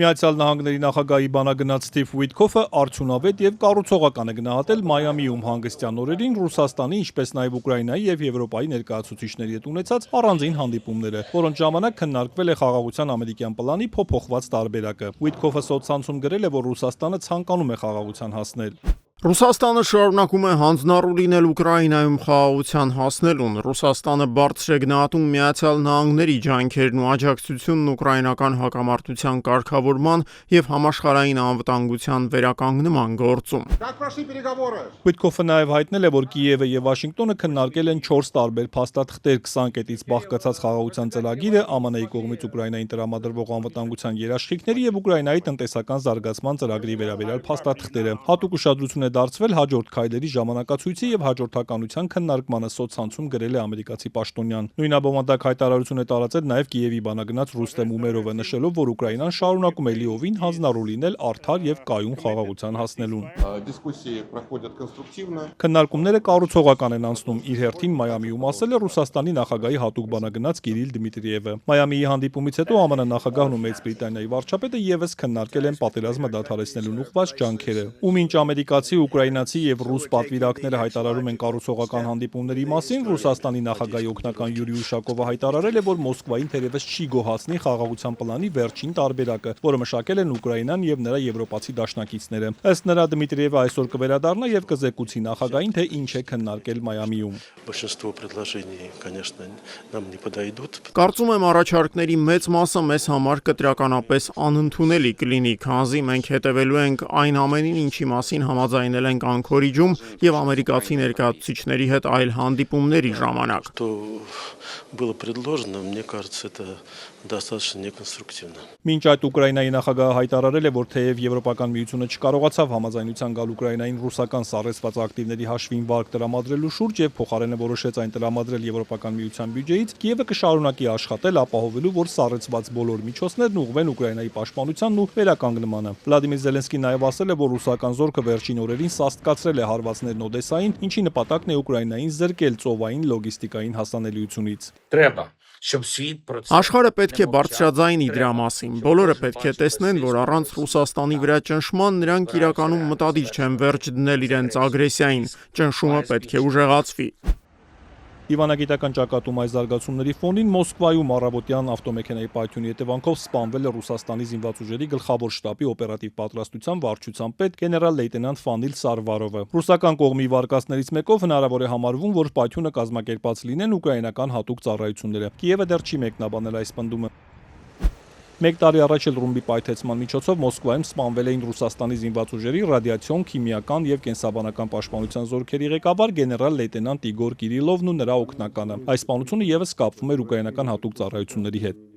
Միացյալ Նահանգների նախագահի բանագնաց Սթիվ Ուիտքոֆը արդյունավետ եւ կառուցողական է գնահատել Մայամիում հանգստյան օրերին Ռուսաստանի, ինչպես նաեւ Ուկրաինայի եւ Եվրոպայի ներկայացուցիչների հետ ունեցած առանձին հանդիպումները, որոնց ժամանակ քննարկվել է խաղաղության ամերիկյան պլանի փոփոխված տարբերակը։ Ուիտքոֆը սոցցանցում գրել է, որ Ռուսաստանը ցանկանում է խաղաղության հասնել։ Ռուսաստանը շարունակում է հանձնառու լինել Ուկրաինայում խաղաղության հասնելուն։ Ռուսաստանը բարձր է գնահատում Միացյալ Նահանգների ջանքերն ու աջակցությունն ուկրաինական հակամարտության կարգավորման եւ համաշխարհային անվտանգության վերականգնման գործում։ Ուիտքոֆը նաեւ հայտնել է, որ Կիևը եւ Վաշինգտոնը քննարկել են 4 տարբեր փաստաթղթեր 20 կետից բաղկացած խաղաղության ծրագիրը, ԱՄՆ-ի կողմից Ուկրաինային տրամադրվող անվտանգության երաշխիքների եւ Ուկրաինայի տնտեսական զարգացման ծրագրի վերաբերյալ փաստաթղթերը։ Հատուկ ուշադրություն դարձվել հաջորդ քայլերի ժամանակացույցի եւ հաջորդականության քննարկմանը սոցցանցում գրել է ամերիկացի պաշտոնյան։ Նույնաբովանդակ հայտարարություն է տարածել նաեւ Կիևի բանագնաց Ռուստեմ Ումերովը, նշելով, որ Ուկրաինան շարունակում է լիովին հանձնառու լինել արդար եւ կայուն խաղաղության հասնելուն։ Քննարկումները կառուցողական են անցնում, իր հերթին Մայամիում ասել է Ռուսաստանի նախագահի հատուկ բանագնաց Կիրիլ Դմիտրիևը։ Մայամիի հանդիպումից հետո ԱՄՆ նախագահն ու Մեծ Բրիտանիայի վարչապետը եւս քննարկել են պատերազմը դադարեցնելուն ուղղված ջանքերը։ Ու մինչ ամերիկացի, ուկրաինացի եւ ռուս պատվիրակները հայտարարում են կառուցողական հանդիպումների մասին, Ռուսաստանի նախագահի օգնական Յուրի Ուշակովը հայտարարել է, որ Մոսկվային թերևս չի գոհացնի խաղաղության պլանի վերջին տարբերակը, որը մշակել են Ուկրաինան եւ նրա եվրոպացի դաշնակիցները։ Ըստ նրա Դմիտրիևը այսօր կվերադառնա եւ կզեկուցի նախագահին, թե ինչ է քննարկել Մայամիում։ Կարծում եմ առաջարկների մեծ մասը մեզ համար կտրականապես անընդունելի կլինի, քանզի մենք հետևելու ենք այն ամենին, ինչի մասին համաձայնել ենք Անկորիջում եւ ամերիկացի ներկայացուցիչների հետ այլ հանդիպումների ժամանակ։ Մինչ այդ Ուկրաինայի նախագահը հայտարարել է, որ թեև Եվրոպական միությունը չկարողացավ համաձայնության գալ Ուկրաինային ռուսական սառեցված ակտիվների հաշվին վարկ տրամադրելու շուրջ եւ փոխարենը որոշեց այն տրամադրել Եվրոպական միության բյուջեից, Կիևը կշարունակի աշխատել ապահովելու, որ սառեցված բոլոր միջոցներն ուղղվեն Ուկրաինայի պաշտպանությանն ու վերականգնմանը։ Վլադիմիր Զելենսկին նաեւ ասել է, որ ռուսական զորքը վերջին օրերին սաստկացրել է հարվածներն Օդեսային, ինչի նպատակն է Ուկրաինային զրկել ծովային լոգիստիկային հասանելիությունից։ Աշխարհը պետք է բարձրաձայնի դրա մասին։ Բոլորը պետք է տեսնեն, որ առանց Ռուսաստանի վրա ճնշման նրանք իրականում մտադիր չեն վերջ դնել իրենց ագրեսիային։ Ճնշումը պետք է ուժեղացվի։ Դիվանագիտական ճակատում այս զարգացումների ֆոնին Մոսկվայում առավոտյան ավտոմեքենայի պայթյունի հետևանքով սպանվել է Ռուսաստանի զինված ուժերի գլխավոր շտաբի օպերատիվ պատրաստության վարչության պետ գեներալ-լեյտենանտ Ֆանիլ Սարվարովը։ Ռուսական կողմի վարկածներից մեկով հնարավոր է համարվում, որ պայթյունը կազմակերպած լինեն ուկրաինական հատուկ ծառայությունները։ Կիևը դեռ չի մեկնաբանել այս պնդումը։ Մեկ տարի առաջ էլ ռումբի պայթեցման միջոցով Մոսկվայում սպանվել էին Ռուսաստանի զինված ուժերի ռադիացիոն, քիմիական եւ կենսաբանական պաշտպանության զորքերի ղեկավար գեներալ-լեյտենանտ Իգոր Կիրիլովն ու նրա օգնականը։ Այս սպանությունը եւս կապվում էր ուկրաինական հատուկ ծառայությունների հետ։